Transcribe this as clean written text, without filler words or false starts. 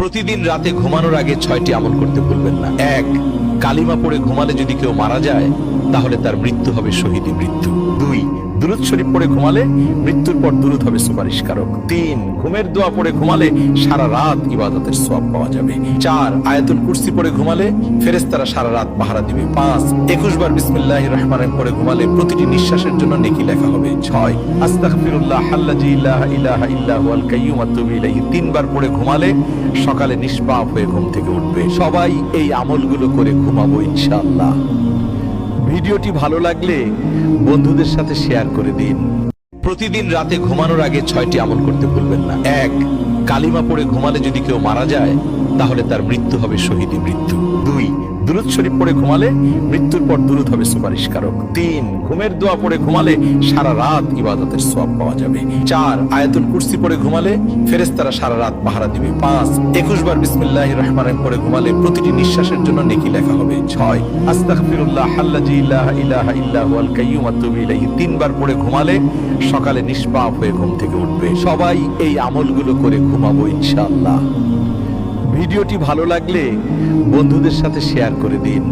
প্রতিদিন রাতে ঘুমানোর আগে 6টি আমল করতে ভুলবেন না। 1, কালিমা পড়ে ঘুমালে যদি কেউ মারা যায় তাহলে তার মৃত্যু হবে শহীদি মৃত্যু। 2, দুরূদ শরীফ পড়ে ঘুমালে মৃত্যুর পর দুরূদ হবে সুপারিশকারক। 3, ঘুমের দোয়া পড়ে ঘুমালে সারা রাত ইবাদতের সওয়াব পাওয়া যাবে। 4, আয়াতুল কুরসি পড়ে ঘুমালে ফেরেশতারা সারা রাত পাহারা দিবে। 5, 21 বার বিসমিল্লাহির রহমানির রহিম পড়ে ঘুমালে প্রতিটি নিঃশ্বাসের জন্য নেকি লেখা হবে। 6, আস্তাগফিরুল্লাহ আল্লাযী লা ইলাহা ইল্লা হুয়াল কাইয়্যুম আতুবু ইলাইহি 3 বার পড়ে ঘুমালে সকালে নিষ্পাপ হয়ে ঘুম থেকে উঠবে। সবাই এই আমলগুলো করে ঘুমাবো ইনশাআল্লাহ। ভিডিওটি ভালো লাগলে বন্ধুদের সাথে শেয়ার করে দিন। প্রতিদিন রাতে ঘুমানোর আগে 6টি আমল করতে ভুলবেন না। 1, কালিমা পড়ে ঘুমালে যদি কেউ মারা যায় তাহলে তার মৃত্যু হবে শহীদি মৃত্যু। 2, দুরূদ শরীফ পড়ে ঘুমালে মৃত্যুর পর দুরূদ হবে সুপারিশকারক। 3, ঘুমের দোয়া পড়ে ঘুমালে সারা রাত ইবাদতের সওয়াব পাওয়া যাবে। 4, আয়াতুল কুরসি পড়ে ঘুমালে ফেরেশতারা সারা রাত পাহারা দিবে। 5, 21 বার বিসমিল্লাহির রহমানির রহিম পড়ে ঘুমালে প্রতিটি নিঃশ্বাসের জন্য নেকি লেখা হবে। 6, আস্তাগফিরুল্লাহ আল্লাযী লা ইলাহা ইল্লা হুয়াল কাইয়্যুম আতুবু ইলাইহি 3 বার পড়ে ঘুমালে সকালে নিষ্পাপ হয়ে ঘুম থেকে উঠবে। সবাই এই আমলগুলো করে ঘুমাবো ইনশাআল্লাহ। ভিডিওটি ভালো লাগলে বন্ধুদের সাথে শেয়ার করে দিন।